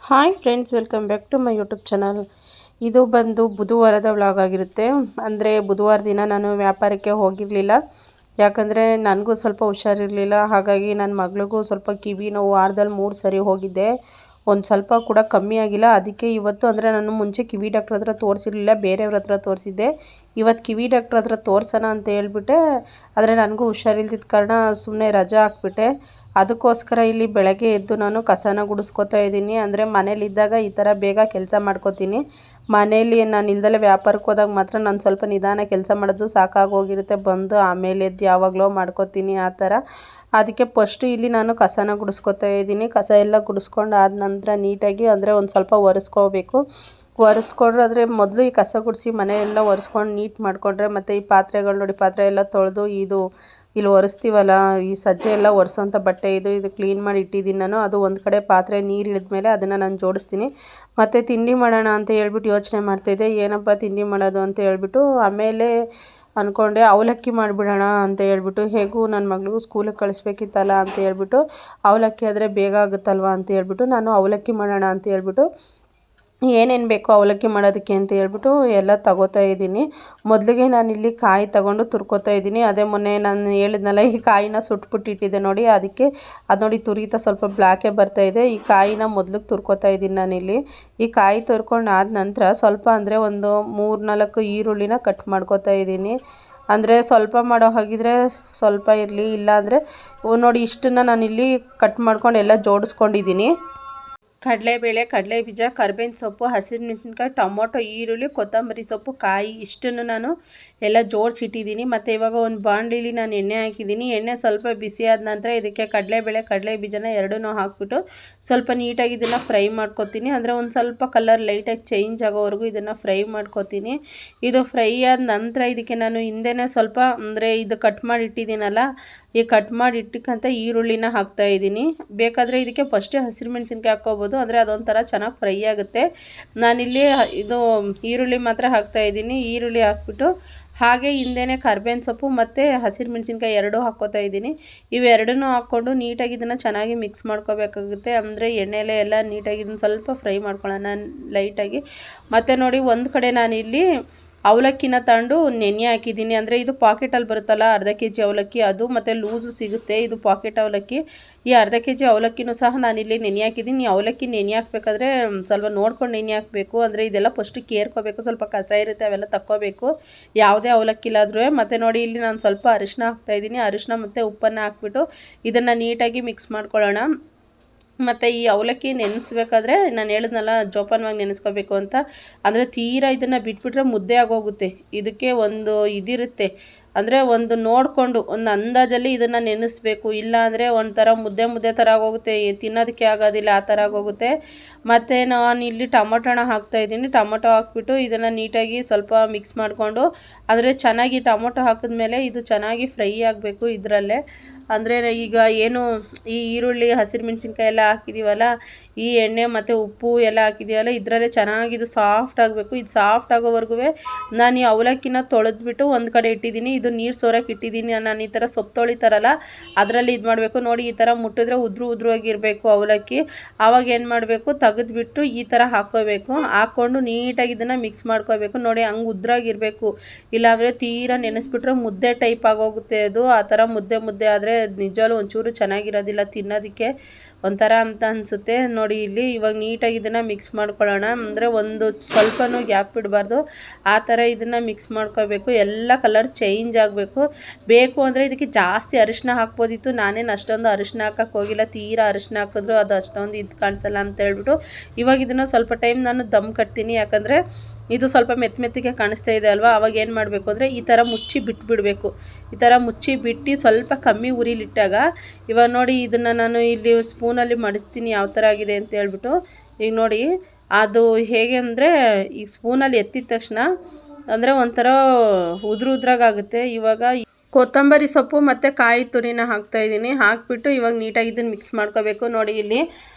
Hi friends, welcome back to my YouTube channel. ಇದು ಬಂದು ಬುಧವಾರದ vlog ಆಗಿರುತ್ತೆ. ಅಂದರೆ ಬುಧವಾರ ದಿನ ನಾನು ವ್ಯಾಪಾರಕ್ಕೆ ಹೋಗಿರಲಿಲ್ಲ, ಯಾಕಂದರೆ ನನಗೂ ಸ್ವಲ್ಪ ಹುಷಾರಿರಲಿಲ್ಲ. ಹಾಗಾಗಿ ನನ್ನ ಮಗಳಿಗೂ ಸ್ವಲ್ಪ ಕಿವಿ ನೋವು, ವಾರದಲ್ಲಿ 3 ಸರಿ ಹೋಗಿದ್ದೆ, ಒಂದು ಸ್ವಲ್ಪ ಕೂಡ ಕಮ್ಮಿ ಆಗಿಲ್ಲ. ಅದಕ್ಕೆ ಇವತ್ತು, ಅಂದರೆ ನಾನು ಮುಂಚೆ ಕಿವಿ ಡಾಕ್ಟ್ರ್ ಹತ್ರ ತೋರಿಸಿರಲಿಲ್ಲ, ಬೇರೆಯವ್ರ ಹತ್ರ ತೋರಿಸಿದ್ದೆ. ಇವತ್ತು ಕಿವಿ ಡಾಕ್ಟ್ರ್ ಹತ್ರ ತೋರಿಸೋಣ ಅಂತ ಹೇಳ್ಬಿಟ್ಟೆ. ಆದರೆ ನನಗೂ ಹುಷಾರಿಲ್ದಿದ್ದ ಕಾರಣ ಸುಮ್ಮನೆ ರಜಾ ಹಾಕ್ಬಿಟ್ಟೆ. ಅದಕ್ಕೋಸ್ಕರ ಇಲ್ಲಿ ಬೆಳಗ್ಗೆ ಎದ್ದು ನಾನು ಕಸನ ಗುಡಿಸ್ಕೊತಾ ಇದ್ದೀನಿ. ಅಂದರೆ ಮನೇಲಿದ್ದಾಗ ಈ ಥರ ಬೇಗ ಕೆಲಸ ಮಾಡ್ಕೋತೀನಿ. ಮನೇಲಿ ನಾನು ಇಲ್ದಲೇ ವ್ಯಾಪಾರಕ್ಕೆ ಹೋದಾಗ ಮಾತ್ರ ನಾನು ಸ್ವಲ್ಪ ನಿಧಾನ ಕೆಲಸ ಮಾಡೋದು ಸಾಕಾಗೋಗಿರುತ್ತೆ. ಬಂದು ಆಮೇಲೆ ಎದ್ದು ಯಾವಾಗಲೋ ಮಾಡ್ಕೋತೀನಿ ಆ ಥರ. ಅದಕ್ಕೆ ಫಸ್ಟು ಇಲ್ಲಿ ನಾನು ಕಸನ ಗುಡಿಸ್ಕೊತಾ ಇದ್ದೀನಿ. ಕಸ ಎಲ್ಲ ಗುಡಿಸ್ಕೊಂಡು ಆದ ನಂತರ ನೀಟಾಗಿ, ಅಂದರೆ ಒಂದು ಸ್ವಲ್ಪ ಒರೆಸ್ಕೋಬೇಕು. ಒರೆಸ್ಕೊಂಡ್ರೆ, ಅಂದರೆ ಮೊದಲು ಈ ಕಸ ಗುಡಿಸಿ ಮನೆಯೆಲ್ಲ ಒರೆಸ್ಕೊಂಡು ನೀಟ್ ಮಾಡಿಕೊಂಡ್ರೆ, ಮತ್ತು ಈ ಪಾತ್ರೆಗಳು ನೋಡಿ, ಪಾತ್ರೆ ಎಲ್ಲ ತೊಳೆದು ಇದು ಇಲ್ಲಿ ಒರೆಸ್ತೀವಲ್ಲ, ಈ ಸಜ್ಜೆ ಎಲ್ಲ ಒರೆಸೋಂಥ ಬಟ್ಟೆ ಇದು ಕ್ಲೀನ್ ಮಾಡಿ ಇಟ್ಟಿದ್ದೀನಿ ನಾನು. ಅದು ಒಂದು ಕಡೆ ಪಾತ್ರೆ ನೀರು ಇಳಿದ್ಮೇಲೆ ಅದನ್ನು ನಾನು ಜೋಡಿಸ್ತೀನಿ. ಮತ್ತು ತಿಂಡಿ ಮಾಡೋಣ ಅಂತ ಹೇಳ್ಬಿಟ್ಟು ಯೋಚನೆ ಮಾಡ್ತಾಯಿದ್ದೆ, ಏನಪ್ಪ ತಿಂಡಿ ಮಾಡೋದು ಅಂತ ಹೇಳ್ಬಿಟ್ಟು. ಆಮೇಲೆ ಅಂದ್ಕೊಂಡೆ ಅವಲಕ್ಕಿ ಮಾಡಿಬಿಡೋಣ ಅಂತ ಹೇಳ್ಬಿಟ್ಟು. ಹೇಗೂ ನನ್ನ ಮಗಳಿಗೂ ಸ್ಕೂಲಿಗೆ ಕಳಿಸ್ಬೇಕಿತ್ತಲ್ಲ ಅಂತ ಹೇಳ್ಬಿಟ್ಟು, ಅವಲಕ್ಕಿ ಆದರೆ ಬೇಗ ಆಗುತ್ತಲ್ವ ಅಂತ ಹೇಳ್ಬಿಟ್ಟು ನಾನು ಅವಲಕ್ಕಿ ಮಾಡೋಣ ಅಂತ ಹೇಳ್ಬಿಟ್ಟು ಏನೇನು ಬೇಕೋ ಅವಲಕ್ಕಿ ಮಾಡೋದಕ್ಕೆ ಅಂತ ಹೇಳ್ಬಿಟ್ಟು ಎಲ್ಲ ತಗೋತಾ ಇದ್ದೀನಿ. ಮೊದಲಿಗೆ ನಾನಿಲ್ಲಿ ಕಾಯಿ ತಗೊಂಡು ತುರ್ಕೋತಾ ಇದ್ದೀನಿ. ಅದೇ ಮೊನ್ನೆ ನಾನು ಹೇಳಿದ್ನಲ್ಲ, ಈ ಕಾಯಿನ ಸುಟ್ಬಿಟ್ಟಿಟ್ಟಿದ್ದೆ ನೋಡಿ, ಅದಕ್ಕೆ ಅದು ನೋಡಿ ತುರಿತಾ ಸ್ವಲ್ಪ ಬ್ಲ್ಯಾಕೇ ಬರ್ತಾಯಿದೆ. ಈ ಕಾಯಿನ ಮೊದಲಿಗೆ ತುರ್ಕೋತಾ ಇದ್ದೀನಿ ನಾನಿಲ್ಲಿ. ಈ ಕಾಯಿ ತುರ್ಕೊಂಡು ಆದ ನಂತರ ಸ್ವಲ್ಪ, ಅಂದರೆ ಒಂದು 3-4 ಈರುಳ್ಳಿನ ಕಟ್ ಮಾಡ್ಕೋತಾ ಇದ್ದೀನಿ. ಅಂದರೆ ಸ್ವಲ್ಪ ಮಾಡೋ ಹಾಗಿದ್ರೆ ಸ್ವಲ್ಪ ಇರಲಿ, ಇಲ್ಲಾಂದರೆ ನೋಡಿ ಇಷ್ಟನ್ನು ನಾನಿಲ್ಲಿ ಕಟ್ ಮಾಡ್ಕೊಂಡು ಎಲ್ಲ ಜೋಡಿಸ್ಕೊಂಡಿದ್ದೀನಿ. ಕಡಲೆಬೇಳೆ, ಕಡಲೆಬೀಜ, ಕರ್ಬೇವಿನ ಸೊಪ್ಪು, ಹಸಿರುಮೆಣಸಿನ್ಕಾಯಿ, ಟೊಮೊಟೊ, ಈರುಳ್ಳಿ, ಕೊತ್ತಂಬರಿ ಸೊಪ್ಪು, ಕಾಯಿ ಇಷ್ಟನ್ನು ನಾನು ಎಲ್ಲ ಜೋಡಿಸಿಟ್ಟಿದ್ದೀನಿ. ಮತ್ತು ಇವಾಗ ಒಂದು ಬಾಣಲಿಲಿ ನಾನು ಎಣ್ಣೆ ಹಾಕಿದ್ದೀನಿ. ಎಣ್ಣೆ ಸ್ವಲ್ಪ ಬಿಸಿ ಆದ ನಂತರ ಇದಕ್ಕೆ ಕಡಲೆಬೇಳೆ, ಕಡಲೆಬೀಜನ ಎರಡನ್ನೂ ಹಾಕ್ಬಿಟ್ಟು ಸ್ವಲ್ಪ ನೀಟಾಗಿ ಇದನ್ನು ಫ್ರೈ ಮಾಡ್ಕೊತೀನಿ. ಅಂದರೆ ಒಂದು ಸ್ವಲ್ಪ ಕಲರ್ ಲೈಟಾಗಿ ಚೇಂಜ್ ಆಗೋವರೆಗೂ ಇದನ್ನು ಫ್ರೈ ಮಾಡ್ಕೊತೀನಿ. ಇದು ಫ್ರೈ ಆದ ನಂತರ ಇದಕ್ಕೆ ನಾನು ಹಿಂದೆನೇ ಸ್ವಲ್ಪ, ಅಂದರೆ ಇದು ಕಟ್ ಮಾಡಿ ಇಟ್ಟಿದ್ದೀನಲ್ಲ, ಈ ಕಟ್ ಮಾಡಿ ಇಟ್ಟಕ್ಕಂಥ ಈರುಳ್ಳಿನ ಹಾಕ್ತಾಯಿದ್ದೀನಿ. ಬೇಕಾದರೆ ಇದಕ್ಕೆ ಫಸ್ಟೇ ಹಸಿರುಮೆಣಸಿನ್ಕಾಯಿ ಹಾಕ್ಕೋಬೋದು, ಅಂದರೆ ಅದೊಂಥರ ಚೆನ್ನಾಗಿ ಫ್ರೈ ಆಗುತ್ತೆ. ನಾನಿಲ್ಲಿ ಇದು ಈರುಳ್ಳಿ ಮಾತ್ರ ಹಾಕ್ತಾಯಿದ್ದೀನಿ. ಈರುಳ್ಳಿ ಹಾಕ್ಬಿಟ್ಟು ಹಾಗೆ ಹಿಂದೆನೇ ಕರ್ಬೇವಿನ ಸೊಪ್ಪು ಮತ್ತು ಹಸಿರುಮೆಣಸಿನ್ಕಾಯಿ ಎರಡೂ ಹಾಕ್ಕೋತಾ ಇದ್ದೀನಿ. ಇವೆರಡನ್ನೂ ಹಾಕ್ಕೊಂಡು ನೀಟಾಗಿ ಇದನ್ನು ಚೆನ್ನಾಗಿ ಮಿಕ್ಸ್ ಮಾಡ್ಕೋಬೇಕಾಗುತ್ತೆ. ಅಂದರೆ ಎಣ್ಣೆಲೆ ಎಲ್ಲ ನೀಟಾಗಿ ಇದನ್ನು ಸ್ವಲ್ಪ ಫ್ರೈ ಮಾಡ್ಕೊಳ್ಳೋಣ ಲೈಟಾಗಿ. ಮತ್ತು ನೋಡಿ, ಒಂದು ಕಡೆ ನಾನಿಲ್ಲಿ ಅವಲಕ್ಕಿನ ತಗೊಂಡು ನೆನೆ ಹಾಕಿದ್ದೀನಿ. ಅಂದರೆ ಇದು ಪಾಕೆಟಲ್ಲಿ ಬರುತ್ತಲ್ಲ, ಅರ್ಧ kg ಅವಲಕ್ಕಿ, ಅದು ಮತ್ತು ಲೂಸು ಸಿಗುತ್ತೆ, ಇದು ಪಾಕೆಟ್ ಅವಲಕ್ಕಿ. ಈ ಅರ್ಧ kg ಅವಲಕ್ಕಿನೂ ಸಹ ನಾನಿಲ್ಲಿ ನೆನೆ ಹಾಕಿದ್ದೀನಿ. ಅವಲಕ್ಕಿ ನೆನೆ ಹಾಕಬೇಕಾದ್ರೆ ಸ್ವಲ್ಪ ನೋಡ್ಕೊಂಡು ನೆನೆ ಹಾಕಬೇಕು. ಅಂದರೆ ಇದೆಲ್ಲ ಫಸ್ಟು ಕೇರ್ಕೋಬೇಕು, ಸ್ವಲ್ಪ ಕಸ ಇರುತ್ತೆ, ಅವೆಲ್ಲ ತಕ್ಕೋಬೇಕು ಯಾವುದೇ ಅವಲಕ್ಕಿಲಾದ್ರೂ. ಮತ್ತು ನೋಡಿ, ಇಲ್ಲಿ ನಾನು ಸ್ವಲ್ಪ ಅರಿಶಿನ ಹಾಕ್ತಾಯಿದ್ದೀನಿ. ಅರಿಶಿನ ಮತ್ತು ಉಪ್ಪನ್ನು ಹಾಕ್ಬಿಟ್ಟು ಇದನ್ನು ನೀಟಾಗಿ ಮಿಕ್ಸ್ ಮಾಡ್ಕೊಳ್ಳೋಣ. ಮತ್ತು ಈ ಅವಲಕ್ಕಿ ನೆನೆಸ್ಬೇಕಾದ್ರೆ ನಾನು ಹೇಳಿದ್ನಲ್ಲ, ಜೋಪಾನವಾಗಿ ನೆನೆಸ್ಕೋಬೇಕು ಅಂತ. ಅಂದರೆ ತೀರಾ ಇದನ್ನು ಬಿಟ್ಬಿಟ್ರೆ ಮುದ್ದೆ ಆಗೋಗುತ್ತೆ. ಇದಕ್ಕೆ ಒಂದು ಇದಿರುತ್ತೆ, ಅಂದರೆ ಒಂದು ನೋಡಿಕೊಂಡು ಒಂದು ಅಂದಾಜಲ್ಲಿ ಇದನ್ನು ನೆನೆಸ್ಬೇಕು. ಇಲ್ಲ ಅಂದರೆ ಒಂಥರ ಮುದ್ದೆ ಥರ ಆಗೋಗುತ್ತೆ, ತಿನ್ನೋದಕ್ಕೆ ಆಗೋದಿಲ್ಲ, ಆ ಥರ ಆಗೋಗುತ್ತೆ. ಮತ್ತು ನಾನು ಇಲ್ಲಿ ಟೊಮೊಟೊನ ಹಾಕ್ತಾಯಿದ್ದೀನಿ. ಟೊಮೊಟೊ ಹಾಕ್ಬಿಟ್ಟು ಇದನ್ನು ನೀಟಾಗಿ ಸ್ವಲ್ಪ ಮಿಕ್ಸ್ ಮಾಡಿಕೊಂಡು, ಅಂದರೆ ಚೆನ್ನಾಗಿ ಟೊಮೊಟೊ ಹಾಕಿದ್ಮೇಲೆ ಇದು ಚೆನ್ನಾಗಿ ಫ್ರೈ ಆಗಬೇಕು ಇದರಲ್ಲೇ. ಅಂದರೆ ಈಗ ಏನು ಈ ಈರುಳ್ಳಿ, ಹಸಿರುಮೆಣಸಿನ್ಕಾಯಿ ಎಲ್ಲ ಹಾಕಿದ್ದೀವಲ್ಲ, ಈ ಎಣ್ಣೆ ಮತ್ತು ಉಪ್ಪು ಎಲ್ಲ ಹಾಕಿದ್ದೀವಲ್ಲ, ಇದರಲ್ಲೇ ಚೆನ್ನಾಗಿ ಇದು ಸಾಫ್ಟ್ ಆಗಬೇಕು. ಇದು ಸಾಫ್ಟ್ ಆಗೋವರೆಗೂ ನಾನು ಈ ಅವಲಕ್ಕಿನ ತೊಳೆದ್ಬಿಟ್ಟು ಒಂದು ಕಡೆ ಇಟ್ಟಿದ್ದೀನಿ. ಇದು ನೀರು ಸೋರಕ್ಕೆ ಇಟ್ಟಿದ್ದೀನಿ. ನಾನು ಈ ಥರ ಸೊಪ್ಪು ತೊಳಿತಾರಲ್ಲ, ಅದರಲ್ಲಿ ಇದು ಮಾಡಬೇಕು. ನೋಡಿ, ಈ ಥರ ಮುಟ್ಟಿದ್ರೆ ಉದ್ರುವಾಗಿರಬೇಕು ಅವಲಕ್ಕಿ. ಆವಾಗ ಏನು ಮಾಡಬೇಕು, ತೆಗೆದ್ಬಿಟ್ಟು ಈ ಥರ ಹಾಕ್ಕೋಬೇಕು. ಹಾಕ್ಕೊಂಡು ನೀಟಾಗಿ ಇದನ್ನು ಮಿಕ್ಸ್ ಮಾಡ್ಕೋಬೇಕು. ನೋಡಿ, ಹಂಗೆ ಉದ್ರಾಗಿರಬೇಕು. ಇಲ್ಲಾಂದರೆ ತೀರಾ ನೆನೆಸ್ಬಿಟ್ರೆ ಮುದ್ದೆ ಟೈಪ್ ಆಗೋಗುತ್ತೆ ಅದು. ಆ ಥರ ಮುದ್ದೆ ಆದರೆ ನಿಜವಾಗ್ಲೂ ಒಂಚೂರು ಚೆನ್ನಾಗಿರೋದಿಲ್ಲ, ತಿನ್ನೋದಕ್ಕೆ ಒಂಥರ ಅಂತ ಅನಿಸುತ್ತೆ. ನೋಡಿ, ಇಲ್ಲಿ ಇವಾಗ ನೀಟಾಗಿ ಇದನ್ನು ಮಿಕ್ಸ್ ಮಾಡ್ಕೊಳ್ಳೋಣ. ಅಂದರೆ ಒಂದು ಸ್ವಲ್ಪನೂ ಗ್ಯಾಪ್ ಬಿಡಬಾರ್ದು, ಆ ಥರ ಇದನ್ನು ಮಿಕ್ಸ್ ಮಾಡ್ಕೋಬೇಕು. ಎಲ್ಲ ಕಲರ್ ಚೇಂಜ್ ಆಗಬೇಕು. ಬೇಕು ಅಂದರೆ ಇದಕ್ಕೆ ಜಾಸ್ತಿ ಅರಿಶಿನ ಹಾಕ್ಬೋದಿತ್ತು. ನಾನೇನು ಅಷ್ಟೊಂದು ಅರಿಶಿನ ಹಾಕೋಕ್ಕೆ ಹೋಗಿಲ್ಲ. ತೀರಾ ಅರಿಶಿನ ಹಾಕಿದ್ರು ಅದು ಅಷ್ಟೊಂದು ಇದು ಕಾಣಿಸಲ್ಲ ಅಂತ ಹೇಳ್ಬಿಟ್ಟು ಇವಾಗ ಇದನ್ನು ಸ್ವಲ್ಪ ಟೈಮ್ ನಾನು ದಮ್ ಕಟ್ತೀನಿ. ಯಾಕಂದರೆ ಇದು ಸ್ವಲ್ಪ ಮೆತ್ತಗೆ ಕಾಣಿಸ್ತಾ ಇದೆ ಅಲ್ವಾ. ಅವಾಗ ಏನು ಮಾಡಬೇಕು ಅಂದರೆ ಈ ಥರ ಮುಚ್ಚಿ ಬಿಟ್ಬಿಡಬೇಕು. ಈ ಥರ ಮುಚ್ಚಿ ಬಿಟ್ಟು ಸ್ವಲ್ಪ ಕಮ್ಮಿ ಉರಿಲಿಟ್ಟಾಗ, ಇವಾಗ ನೋಡಿ, ಇದನ್ನು ನಾನು ಇಲ್ಲಿ ಸ್ಪೂನಲ್ಲಿ ಮಡಿಸ್ತೀನಿ ಯಾವ ಥರ ಆಗಿದೆ ಅಂತ ಹೇಳ್ಬಿಟ್ಟು. ಈಗ ನೋಡಿ, ಅದು ಹೇಗೆ ಅಂದರೆ ಈಗ ಸ್ಪೂನಲ್ಲಿ ಎತ್ತಿದ ತಕ್ಷಣ ಅಂದರೆ ಒಂಥರ ಉದ್ರಾಗುತ್ತೆ. ಇವಾಗ ಕೊತ್ತಂಬರಿ ಸೊಪ್ಪು ಮತ್ತು ಕಾಯಿ ತುರಿನ ಹಾಕ್ತಾಯಿದ್ದೀನಿ. ಹಾಕ್ಬಿಟ್ಟು ಇವಾಗ ನೀಟಾಗಿ ಇದನ್ನು ಮಿಕ್ಸ್ ಮಾಡ್ಕೋಬೇಕು. ನೋಡಿ, ಇಲ್ಲಿ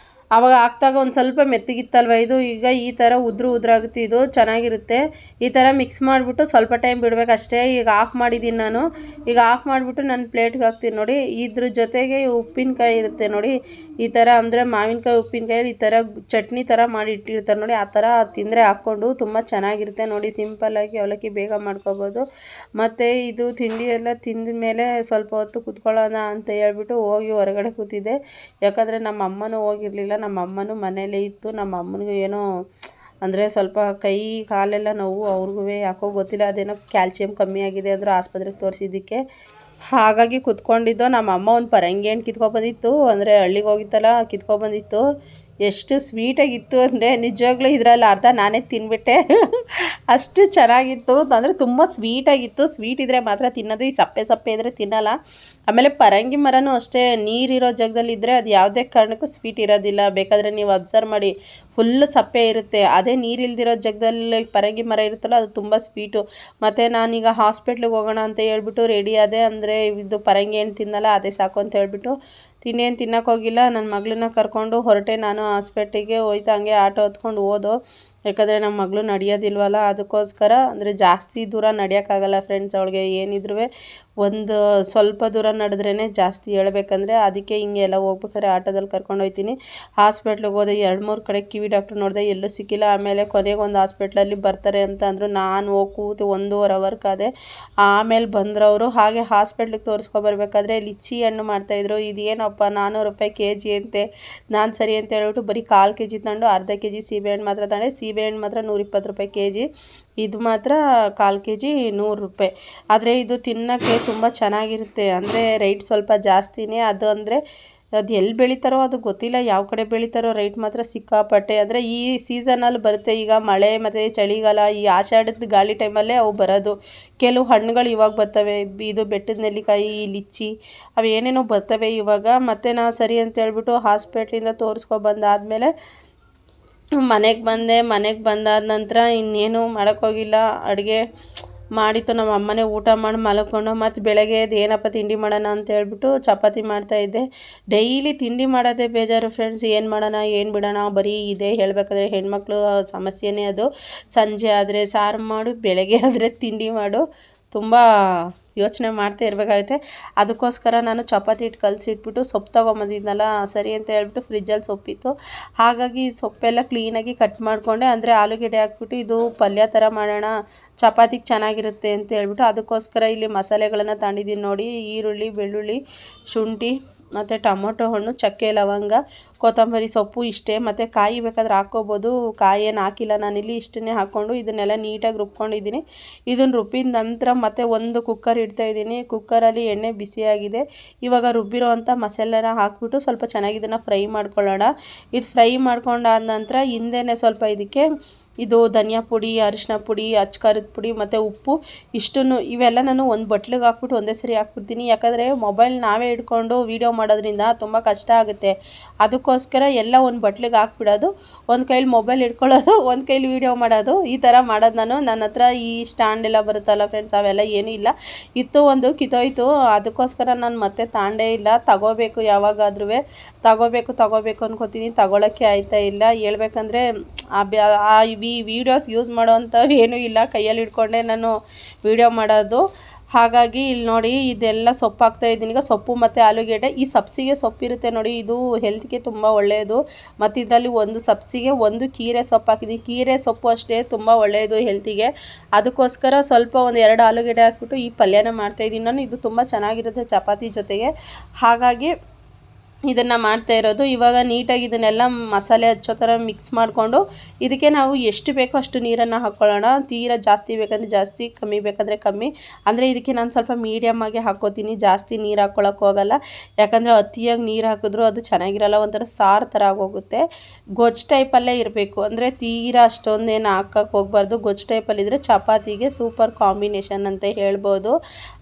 ಆವಾಗ ಹಾಕ್ದಾಗ ಒಂದು ಸ್ವಲ್ಪ ಮೆತ್ತಗಿತ್ತಲ್ವ ಇದು, ಈಗ ಈ ಥರ ಉದ್ರಾಗುತ್ತೆ. ಇದು ಚೆನ್ನಾಗಿರುತ್ತೆ. ಈ ಥರ ಮಿಕ್ಸ್ ಮಾಡಿಬಿಟ್ಟು ಸ್ವಲ್ಪ ಟೈಮ್ ಬಿಡಬೇಕಷ್ಟೇ. ಈಗ ಆಫ್ ಮಾಡಿದ್ದೀನಿ ನಾನು. ಈಗ ಆಫ್ ಮಾಡಿಬಿಟ್ಟು ನಾನು ಪ್ಲೇಟ್ಗೆ ಹಾಕ್ತೀನಿ ನೋಡಿ. ಇದ್ರ ಜೊತೆಗೆ ಉಪ್ಪಿನಕಾಯಿ ಇರುತ್ತೆ ನೋಡಿ, ಈ ಥರ ಅಂದರೆ ಮಾವಿನಕಾಯಿ ಉಪ್ಪಿನಕಾಯಿ ಈ ಥರ ಚಟ್ನಿ ಥರ ಮಾಡಿ ಇಟ್ಟಿರ್ತಾರೆ ನೋಡಿ, ಆ ಥರ ತಿಂದರೆ ಹಾಕ್ಕೊಂಡು ತುಂಬ ಚೆನ್ನಾಗಿರುತ್ತೆ ನೋಡಿ. ಸಿಂಪಲ್ಲಾಗಿ ಅವಲಕ್ಕಿ ಬೇಗ ಮಾಡ್ಕೊಬೋದು. ಮತ್ತು ಇದು ತಿಂಡಿ ಎಲ್ಲ ತಿಂದ ಮೇಲೆ ಸ್ವಲ್ಪ ಹೊತ್ತು ಕೂತ್ಕೊಳ್ಳೋಣ ಅಂತ ಹೇಳ್ಬಿಟ್ಟು ಹೋಗಿ ಹೊರಗಡೆ ಕೂತಿದ್ದೆ. ಯಾಕಂದರೆ ನಮ್ಮ ಅಮ್ಮನೂ ಹೋಗಿರಲಿಲ್ಲ, ನಮ್ಮ ಅಮ್ಮನೂ ಮನೇಲೇ ಇತ್ತು. ನಮ್ಮ ಅಮ್ಮನಿಗೂ ಏನೋ ಅಂದರೆ ಸ್ವಲ್ಪ ಕೈ ಕಾಲೆಲ್ಲ ನೋವು, ಅವ್ರಿಗೂ ಯಾಕೋ ಗೊತ್ತಿಲ್ಲ, ಅದೇನೋ ಕ್ಯಾಲ್ಸಿಯಂ ಕಮ್ಮಿ ಆಗಿದೆ ಅಂದ್ರೆ ಆಸ್ಪತ್ರೆಗೆ ತೋರಿಸಿದ್ದಕ್ಕೆ. ಹಾಗಾಗಿ ಕುತ್ಕೊಂಡಿದ್ದು. ನಮ್ಮ ಅಮ್ಮ ಒಂದು ಪರಂಗಿ ಹಣ್ಣು ಕಿತ್ಕೊಬಂದಿತ್ತು, ಅಂದರೆ ಹಳ್ಳಿಗೆ ಹೋಗಿತ್ತಲ್ಲ ಕಿತ್ಕೊಬಂದಿತ್ತು. ಎಷ್ಟು ಸ್ವೀಟಾಗಿತ್ತು ಅಂದರೆ ನಿಜವಾಗ್ಲೂ ಇದರಲ್ಲಿ ಅರ್ಧ ನಾನೇ ತಿಂದ್ಬಿಟ್ಟೆ. ಅಷ್ಟು ಚೆನ್ನಾಗಿತ್ತು, ಅಂದರೆ ತುಂಬ ಸ್ವೀಟಾಗಿತ್ತು. ಸ್ವೀಟ್ ಇದ್ದರೆ ಮಾತ್ರ ತಿನ್ನೋದು, ಈ ಸಪ್ಪೆ ಸಪ್ಪೆ ಇದ್ದರೆ ತಿನ್ನಲ್ಲ. ಆಮೇಲೆ ಪರಂಗಿ ಮರನೂ ಅಷ್ಟೇ, ನೀರಿರೋ ಜಾಗದಲ್ಲಿ ಇದ್ದರೆ ಅದು ಯಾವುದೇ ಕಾರಣಕ್ಕೂ ಸ್ವೀಟ್ ಇರೋದಿಲ್ಲ. ಬೇಕಾದರೆ ನೀವು ಅಬ್ಸರ್ವ್ ಮಾಡಿ, ಫುಲ್ಲು ಸಪ್ಪೆ ಇರುತ್ತೆ. ಅದೇ ನೀರಿಲ್ದಿರೋ ಜಾಗದಲ್ಲಿ ಪರಂಗಿ ಮರ ಇರುತ್ತಲ್ಲ ಅದು ತುಂಬ ಸ್ವೀಟು. ಮತ್ತು ನಾನೀಗ ಹಾಸ್ಪಿಟ್ಲಿಗೆ ಹೋಗೋಣ ಅಂತ ಹೇಳ್ಬಿಟ್ಟು ರೆಡಿ ಆದೆ. ಅಂದರೆ ಇದು ಪರಂಗಿ ಹಣ್ಣು ತಿನ್ನಲ್ಲ, ಅದೇ ಸಾಕು ಅಂತ ಹೇಳ್ಬಿಟ್ಟು ತಿನ್ನೇನು ತಿನ್ನೋಕೆ ಹೋಗಿಲ್ಲ. ನನ್ನ ಮಗಳನ್ನ ಕರ್ಕೊಂಡು ಹೊರಟೆ ನಾನು ಹಾಸ್ಪಿಟ್ಲಿಗೆ. ಹೋಯ್ತಾ ಹಂಗೆ ಆಟೋ ಹೊತ್ಕೊಂಡು ಹೋದೋ, ಯಾಕಂದರೆ ನಮ್ಮ ಮಗಳು ನಡೆಯೋದಿಲ್ವಲ್ಲ ಅದಕ್ಕೋಸ್ಕರ. ಅಂದರೆ ಜಾಸ್ತಿ ದೂರ ನಡೆಯೋಕ್ಕಾಗಲ್ಲ ಫ್ರೆಂಡ್ಸ್, ಅವಳಿಗೆ ಏನಿದ್ರೂ ಒಂದು ಸ್ವಲ್ಪ ದೂರ ನಡೆದ್ರೇ ಜಾಸ್ತಿ ಹೇಳ್ಬೇಕಂದ್ರೆ. ಅದಕ್ಕೆ ಹಿಂಗೆ ಎಲ್ಲ ಹೋಗ್ಬೇಕಾದ್ರೆ ಆಟೋದಲ್ಲಿ ಕರ್ಕೊಂಡು ಹೋಗ್ತೀನಿ. ಹಾಸ್ಪಿಟ್ಲಿಗೆ ಹೋದೆ, 2-3 ಕಡೆ ಕಿವಿ ಡಾಕ್ಟ್ರ್ ನೋಡಿದೆ, ಎಲ್ಲೂ ಸಿಕ್ಕಿಲ್ಲ. ಆಮೇಲೆ ಕೊನೆಗೆ ಒಂದು ಹಾಸ್ಪಿಟ್ಲಲ್ಲಿ ಬರ್ತಾರೆ ಅಂತ ಅಂದರು. ನಾನು ಹೋಗಿ ಕೂತು 1.5 ಅವರ್ ಕಾದೆ. ಆಮೇಲೆ ಬಂದ್ರವರು. ಹಾಗೆ ಹಾಸ್ಪಿಟ್ಲಿಗೆ ತೋರಿಸ್ಕೊಬರ್ಬೇಕಾದ್ರೆ ಲಿಚ್ಚಿ ಹಣ್ಣು ಮಾಡ್ತಾಯಿದ್ರು. ಇದೇನಪ್ಪ 400 ರೂಪಾಯಿ kg ಅಂತೆ. ನಾನು ಸರಿ ಅಂತ ಹೇಳ್ಬಿಟ್ಟು ಬರೀ 1/4 kg ತಗೊಂಡು ಅರ್ಧ kg ಸೀಬೆಹಣ್ಣು ಮಾತ್ರ ತಗೊಂಡೆ. ಸೀಬೆಹಣ್ಣು ಮಾತ್ರ 120 ರೂಪಾಯಿ kg, ಇದು ಮಾತ್ರ 1/4 kg 100 ರೂಪಾಯಿ. ಆದರೆ ಇದು ತಿನ್ನೋಕ್ಕೆ ತುಂಬ ಚೆನ್ನಾಗಿರುತ್ತೆ. ಅಂದರೆ ರೇಟ್ ಸ್ವಲ್ಪ ಜಾಸ್ತಿನೇ. ಅದು ಅಂದರೆ ಅದು ಎಲ್ಲಿ ಬೆಳೀತಾರೋ ಅದು ಗೊತ್ತಿಲ್ಲ, ಯಾವ ಕಡೆ ಬೆಳೀತಾರೋ. ರೇಟ್ ಮಾತ್ರ ಸಿಕ್ಕಾಪಟ್ಟೆ. ಅಂದರೆ ಈ ಸೀಸನಲ್ಲಿ ಬರುತ್ತೆ, ಈಗ ಮಳೆ ಮತ್ತು ಚಳಿಗಾಲ, ಈ ಆಷಾಢದ ಗಾಳಿ ಟೈಮಲ್ಲೇ ಅವು ಬರೋದು. ಕೆಲವು ಹಣ್ಣುಗಳು ಇವಾಗ ಬರ್ತವೆ, ಇದು ಬೆಟ್ಟದ ನೆಲ್ಲಿಕಾಯಿ, ಲಿಚ್ಚಿ, ಅವು ಏನೇನೋ ಬರ್ತವೆ ಇವಾಗ. ಮತ್ತು ನಾವು ಸರಿ ಅಂತ ಹೇಳ್ಬಿಟ್ಟು ಹಾಸ್ಪಿಟ್ಲಿಂದ ತೋರಿಸ್ಕೊಬಂದಾದಮೇಲೆ ಮನೆಗೆ ಬಂದೆ. ಮನೆಗೆ ಬಂದಾದ ನಂತರ ಇನ್ನೇನು ಮಾಡೋಕ್ಕೋಗಿಲ್ಲ. ಅಡುಗೆ ಮಾಡಿತ್ತು ನಮ್ಮ ಅಮ್ಮನೇ, ಊಟ ಮಾಡಿ ಮಲ್ಕೊಂಡು. ಮತ್ತು ಬೆಳಗ್ಗೆ ಏನಪ್ಪ ತಿಂಡಿ ಮಾಡೋಣ ಅಂತ ಹೇಳ್ಬಿಟ್ಟು ಚಪಾತಿ ಮಾಡ್ತಾಯಿದ್ದೆ. ಡೈಲಿ ತಿಂಡಿ ಮಾಡೋದೇ ಬೇಜಾರು ಫ್ರೆಂಡ್ಸ್. ಏನು ಮಾಡೋಣ ಏನು ಬಿಡೋಣ ಬರೀ ಇದೆ. ಹೇಳಬೇಕಾದ್ರೆ ಹೆಣ್ಮಕ್ಳು ಸಮಸ್ಯೆನೇ ಅದು. ಸಂಜೆ ಆದರೆ ಸಾರು ಮಾಡು, ಬೆಳಗ್ಗೆ ಆದರೆ ತಿಂಡಿ ಮಾಡು, ತುಂಬ ಯೋಚನೆ ಮಾಡ್ತಾ ಇರಬೇಕಾಗುತ್ತೆ. ಅದಕ್ಕೋಸ್ಕರ ನಾನು ಚಪಾತಿ ಹಿಟ್ಟು ಕಲಸಿಟ್ಬಿಟ್ಟು ಸೊಪ್ಪು ತೊಗೊಂಬಂದಿದ್ನಲ್ಲ, ಸರಿ ಅಂತ ಹೇಳ್ಬಿಟ್ಟು ಫ್ರಿಜ್ಜಲ್ಲಿ ಸೊಪ್ಪಿತ್ತು. ಹಾಗಾಗಿ ಸೊಪ್ಪೆಲ್ಲ ಕ್ಲೀನಾಗಿ ಕಟ್ ಮಾಡಿಕೊಂಡೆ. ಅಂದರೆ ಆಲೂಗೆಡ್ಡೆ ಹಾಕ್ಬಿಟ್ಟು ಇದು ಪಲ್ಯ ಥರ ಮಾಡೋಣ, ಚಪಾತಿಗೆ ಚೆನ್ನಾಗಿರುತ್ತೆ ಅಂತ ಹೇಳ್ಬಿಟ್ಟು ಅದಕ್ಕೋಸ್ಕರ ಇಲ್ಲಿ ಮಸಾಲೆಗಳನ್ನು ತಗೊಂಡಿದ್ದೀನಿ ನೋಡಿ. ಈರುಳ್ಳಿ, ಬೆಳ್ಳುಳ್ಳಿ, ಶುಂಠಿ ಮತ್ತು ಟೊಮೊಟೊ ಹಣ್ಣು, ಚಕ್ಕೆ, ಲವಂಗ, ಕೊತ್ತಂಬರಿ ಸೊಪ್ಪು ಇಷ್ಟೇ. ಮತ್ತು ಕಾಯಿ ಬೇಕಾದ್ರೆ ಹಾಕ್ಕೋಬೋದು, ಕಾಯಿ ಏನು ಹಾಕಿಲ್ಲ ನಾನಿಲ್ಲಿ. ಇಷ್ಟನ್ನೇ ಹಾಕ್ಕೊಂಡು ಇದನ್ನೆಲ್ಲ ನೀಟಾಗಿ ರುಬ್ಕೊಂಡಿದ್ದೀನಿ. ಇದನ್ನು ರುಬ್ಬಿದ ನಂತರ ಮತ್ತೆ ಒಂದು ಕುಕ್ಕರ್ ಇಡ್ತಾಯಿದ್ದೀನಿ. ಕುಕ್ಕರಲ್ಲಿ ಎಣ್ಣೆ ಬಿಸಿಯಾಗಿದೆ. ಇವಾಗ ರುಬ್ಬಿರೋ ಅಂಥ ಮಸಾಲೆನ ಹಾಕ್ಬಿಟ್ಟು ಸ್ವಲ್ಪ ಚೆನ್ನಾಗಿ ಇದನ್ನು ಫ್ರೈ ಮಾಡ್ಕೊಳ್ಳೋಣ. ಇದು ಫ್ರೈ ಮಾಡ್ಕೊಂಡಾದ ನಂತರ ಹಿಂದೆಯೇ ಸ್ವಲ್ಪ ಇದಕ್ಕೆ ಇದು ಧನಿಯಾ ಪುಡಿ, ಅರಿಶಿನ ಪುಡಿ, ಅಚ್ಕಾರದ ಪುಡಿ ಮತ್ತು ಉಪ್ಪು ಇಷ್ಟನ್ನು ಇವೆಲ್ಲ ನಾನು ಒಂದು ಬಟ್ಲಿಗೆ ಹಾಕ್ಬಿಟ್ಟು ಒಂದೇ ಸರಿ ಹಾಕ್ಬಿಡ್ತೀನಿ. ಯಾಕಂದರೆ ಮೊಬೈಲ್ ನಾವೇ ಹಿಡ್ಕೊಂಡು ವೀಡಿಯೋ ಮಾಡೋದ್ರಿಂದ ತುಂಬ ಕಷ್ಟ ಆಗುತ್ತೆ. ಅದಕ್ಕೋಸ್ಕರ ಎಲ್ಲ ಒಂದು ಬಟ್ಲಿಗೆ ಹಾಕ್ಬಿಡೋದು, ಒಂದು ಕೈಲಿ ಮೊಬೈಲ್ ಹಿಡ್ಕೊಳ್ಳೋದು, ಒಂದು ಕೈಲಿ ವೀಡಿಯೋ ಮಾಡೋದು, ಈ ಥರ ಮಾಡೋದು ನಾನು. ನನ್ನ ಹತ್ರ ಈ ಸ್ಟ್ಯಾಂಡ್ ಎಲ್ಲ ಬರುತ್ತಲ್ಲ ಫ್ರೆಂಡ್ಸ್, ಅವೆಲ್ಲ ಏನೂ ಇಲ್ಲ. ಇತ್ತು ಒಂದು ಕಿತ್ತೋಯ್ತು, ಅದಕ್ಕೋಸ್ಕರ ನಾನು ಮತ್ತೆ ತಾಂಡೇ ಇಲ್ಲ. ತಗೋಬೇಕು, ಯಾವಾಗಾದ್ರೂ ತಗೋಬೇಕು ಅನ್ಕೋತೀನಿ, ತಗೊಳ್ಳೋಕ್ಕೆ ಆಯ್ತಾ ಇಲ್ಲ. ಹೇಳ್ಬೇಕಂದ್ರೆ ವೀಡಿಯೋಸ್ ಯೂಸ್ ಮಾಡೋವಂಥವು ಏನೂ ಇಲ್ಲ, ಕೈಯಲ್ಲಿ ಹಿಡ್ಕೊಂಡೆ ನಾನು ವೀಡಿಯೋ ಮಾಡೋದು. ಹಾಗಾಗಿ ಇಲ್ಲಿ ನೋಡಿ ಇದೆಲ್ಲ ಸೊಪ್ಪು ಹಾಕ್ತಾಯಿದ್ದೀನಿ. ಈಗ ಸೊಪ್ಪು ಮತ್ತು ಆಲೂಗೆಡ್ಡೆ, ಈ ಸಬ್ಸಿಗೆ ಸೊಪ್ಪಿರುತ್ತೆ ನೋಡಿ, ಇದು ಹೆಲ್ತ್ಗೆ ತುಂಬ ಒಳ್ಳೆಯದು. ಮತ್ತು ಇದರಲ್ಲಿ ಒಂದು ಸಬ್ಸಿಗೆ ಒಂದು ಕೀರೆ ಸೊಪ್ಪು ಹಾಕಿದ್ದೀನಿ. ಕೀರೆ ಸೊಪ್ಪು ಅಷ್ಟೇ ತುಂಬ ಒಳ್ಳೆಯದು ಹೆಲ್ತಿಗೆ. ಅದಕ್ಕೋಸ್ಕರ ಸ್ವಲ್ಪ ಒಂದು 2 ಆಲೂಗೆಡ್ಡೆ ಹಾಕ್ಬಿಟ್ಟು ಈ ಪಲ್ಯನ ಮಾಡ್ತಾಯಿದ್ದೀನಿ ನಾನು. ಇದು ತುಂಬ ಚೆನ್ನಾಗಿರುತ್ತೆ ಚಪಾತಿ ಜೊತೆಗೆ. ಹಾಗಾಗಿ ಇದನ್ನು ಮಾಡ್ತಾ ಇರೋದು. ಇವಾಗ ನೀಟಾಗಿ ಇದನ್ನೆಲ್ಲ ಮಸಾಲೆ ಹಚ್ಚೋ ಥರ ಮಿಕ್ಸ್ ಮಾಡಿಕೊಂಡು ಇದಕ್ಕೆ ನಾವು ಎಷ್ಟು ಬೇಕೋ ಅಷ್ಟು ನೀರನ್ನು ಹಾಕ್ಕೊಳ್ಳೋಣ. ತೀರಾ ಜಾಸ್ತಿ ಬೇಕಂದರೆ ಜಾಸ್ತಿ, ಕಮ್ಮಿ ಬೇಕಂದರೆ ಕಮ್ಮಿ. ಅಂದರೆ ಇದಕ್ಕೆ ನಾನು ಸ್ವಲ್ಪ ಮೀಡಿಯಮ್ ಆಗಿ ಹಾಕ್ಕೋತೀನಿ, ಜಾಸ್ತಿ ನೀರು ಹಾಕ್ಕೊಳ್ಳೋಕೆ ಹೋಗಲ್ಲ. ಯಾಕಂದರೆ ಅತಿಯಾಗಿ ನೀರು ಹಾಕಿದ್ರೂ ಅದು ಚೆನ್ನಾಗಿರಲ್ಲ, ಒಂಥರ ಸಾರು ಥರ ಆಗೋಗುತ್ತೆ. ಗೊಜ್ಜು ಟೈಪಲ್ಲೇ ಇರಬೇಕು, ಅಂದರೆ ತೀರಾ ಅಷ್ಟೊಂದೇನು ಹಾಕೋಕ್ಕೆ ಹೋಗಬಾರ್ದು. ಗೊಜ್ಜು ಟೈಪಲ್ಲಿದ್ದರೆ ಚಪಾತಿಗೆ ಸೂಪರ್ ಕಾಂಬಿನೇಷನ್ ಅಂತ ಹೇಳ್ಬೋದು.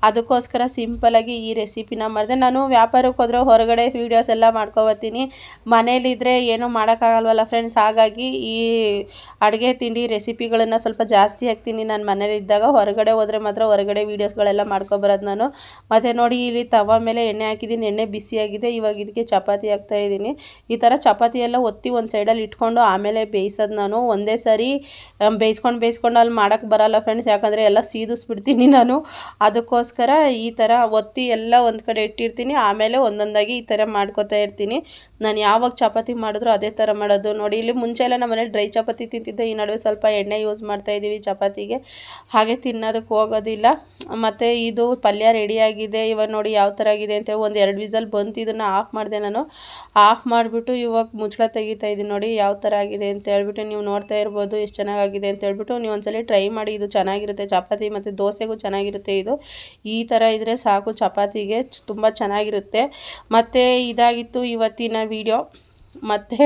ಅದಕ್ಕೋಸ್ಕರ ಸಿಂಪಲಾಗಿ ಈ ರೆಸಿಪಿನ ಮಾಡಿದೆ. ನಾನು ವ್ಯಾಪಾರಕ್ಕೆ ಹೋದರೆ ಹೊರಗಡೆ ವೀಡಿಯೋಸ್ ವೀಡಿಯೋಸ್ ಎಲ್ಲ ಮಾಡ್ಕೊಬರ್ತೀನಿ. ಮನೇಲಿದ್ದರೆ ಏನೂ ಮಾಡೋಕ್ಕಾಗಲ್ವಲ್ಲ ಫ್ರೆಂಡ್ಸ್, ಹಾಗಾಗಿ ಈ ಅಡುಗೆ ತಿಂಡಿ ರೆಸಿಪಿಗಳನ್ನು ಸ್ವಲ್ಪ ಜಾಸ್ತಿ ಹಾಕ್ತೀನಿ ನಾನು ಮನೇಲಿದ್ದಾಗ. ಹೊರಗಡೆ ಹೋದರೆ ಮಾತ್ರ ಹೊರಗಡೆ ವೀಡಿಯೋಸ್ಗಳೆಲ್ಲ ಮಾಡ್ಕೊಬರೋದು ನಾನು. ಮತ್ತು ನೋಡಿ ಇಲ್ಲಿ ತವ ಮೇಲೆ ಎಣ್ಣೆ ಹಾಕಿದ್ದೀನಿ, ಎಣ್ಣೆ ಬಿಸಿಯಾಗಿದೆ. ಇವಾಗ ಇದಕ್ಕೆ ಚಪಾತಿ ಹಾಕ್ತಾಯಿದ್ದೀನಿ. ಈ ಥರ ಚಪಾತಿ ಎಲ್ಲ ಒತ್ತಿ ಒಂದು ಸೈಡಲ್ಲಿ ಇಟ್ಕೊಂಡು ಆಮೇಲೆ ಬೇಯಿಸೋದು ನಾನು. ಒಂದೇ ಸಾರಿ ಬೇಯಿಸ್ಕೊಂಡು ಅಲ್ಲಿ ಮಾಡೋಕ್ಕೆ ಬರೋಲ್ಲ ಫ್ರೆಂಡ್ಸ್, ಯಾಕಂದರೆ ಎಲ್ಲ ಸೀದಿಸ್ಬಿಡ್ತೀನಿ ನಾನು. ಅದಕ್ಕೋಸ್ಕರ ಈ ಥರ ಒತ್ತಿ ಎಲ್ಲ ಒಂದು ಕಡೆ ಇಟ್ಟಿರ್ತೀನಿ, ಆಮೇಲೆ ಒಂದೊಂದಾಗಿ ಈ ಥರ ಮಾಡ್ಕೊತಾ ಇರ್ತೀನಿ. ನಾನು ಯಾವಾಗ ಚಪಾತಿ ಮಾಡಿದ್ರು ಅದೇ ಥರ ಮಾಡೋದು. ನೋಡಿ ಇಲ್ಲಿ ಮುಂಚೆ ಎಲ್ಲ ನಮ್ಮ ಮನೇಲಿ ಡ್ರೈ ಚಪಾತಿ ತಿಂತಿದ್ದೆ, ಈ ನಡುವೆ ಸ್ವಲ್ಪ ಎಣ್ಣೆ ಯೂಸ್ ಮಾಡ್ತಾಯಿದ್ದೀವಿ ಚಪಾತಿಗೆ, ಹಾಗೆ ತಿನ್ನೋದಕ್ಕೆ ಹೋಗೋದಿಲ್ಲ. ಮತ್ತು ಇದು ಪಲ್ಯ ರೆಡಿಯಾಗಿದೆ. ಇವಾಗ ನೋಡಿ ಯಾವ ಥರ ಆಗಿದೆ ಅಂತ. ಒಂದು 2 ವಿಸಲ್ ಬಂತು, ಇದನ್ನು ಆಫ್ ಮಾಡಿದೆ ನಾನು. ಆಫ್ ಮಾಡಿಬಿಟ್ಟು ಇವಾಗ ಮುಚ್ಚಳ ತೆಗಿತಾ ಇದ್ದೀನಿ. ನೋಡಿ ಯಾವ ಥರ ಆಗಿದೆ ಅಂತ ಹೇಳ್ಬಿಟ್ಟು ನೀವು ನೋಡ್ತಾ ಇರ್ಬೋದು ಎಷ್ಟು ಚೆನ್ನಾಗಿದೆ ಅಂತ ಹೇಳ್ಬಿಟ್ಟು. ನೀವು ಒಂದ್ಸಲ ಟ್ರೈ ಮಾಡಿ, ಇದು ಚೆನ್ನಾಗಿರುತ್ತೆ ಚಪಾತಿ ಮತ್ತು ದೋಸೆಗೂ ಚೆನ್ನಾಗಿರುತ್ತೆ. ಇದು ಈ ಥರ ಇದ್ದರೆ ಸಾಕು, ಚಪಾತಿಗೆ ತುಂಬ ಚೆನ್ನಾಗಿರುತ್ತೆ. ಮತ್ತು ಇದಾಗಿತ್ತು ಇವತ್ತಿನ ವಿಡಿಯೋ. ಮತ್ತು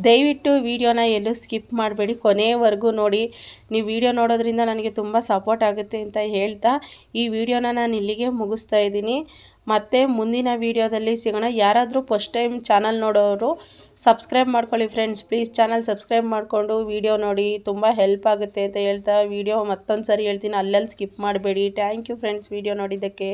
ದಯವಿಟ್ಟು ವಿಡಿಯೋನ ಎಲ್ಲೂ ಸ್ಕಿಪ್ ಮಾಡಬೇಡಿ, ಕೊನೆಯವರೆಗೂ ನೋಡಿ. ನೀವು ವಿಡಿಯೋ ನೋಡೋದ್ರಿಂದ ನನಗೆ ತುಂಬ ಸಪೋರ್ಟ್ ಆಗುತ್ತೆ ಅಂತ ಹೇಳ್ತಾ ಈ ವಿಡಿಯೋನ ನಾನು ಇಲ್ಲಿಗೆ ಮುಗಿಸ್ತಾ ಇದ್ದೀನಿ. ಮತ್ತು ಮುಂದಿನ ವಿಡಿಯೋದಲ್ಲಿ ಸಿಗೋಣ. ಯಾರಾದರೂ ಫಸ್ಟ್ ಟೈಮ್ ಚಾನಲ್ ನೋಡೋರು ಸಬ್ಸ್ಕ್ರೈಬ್ ಮಾಡ್ಕೊಳ್ಳಿ ಫ್ರೆಂಡ್ಸ್, ಪ್ಲೀಸ್ ಚಾನಲ್ ಸಬ್ಸ್ಕ್ರೈಬ್ ಮಾಡಿಕೊಂಡು ವಿಡಿಯೋ ನೋಡಿ, ತುಂಬ ಹೆಲ್ಪ್ ಆಗುತ್ತೆ ಅಂತ ಹೇಳ್ತಾ ವಿಡಿಯೋ ಮತ್ತೊಂದು ಸರಿ ಹೇಳ್ತೀನಿ, ಅಲ್ಲಲ್ಲಿ ಸ್ಕಿಪ್ ಮಾಡಬೇಡಿ. ಥ್ಯಾಂಕ್ ಯು ಫ್ರೆಂಡ್ಸ್ ವಿಡಿಯೋ ನೋಡಿದ್ದಕ್ಕೆ.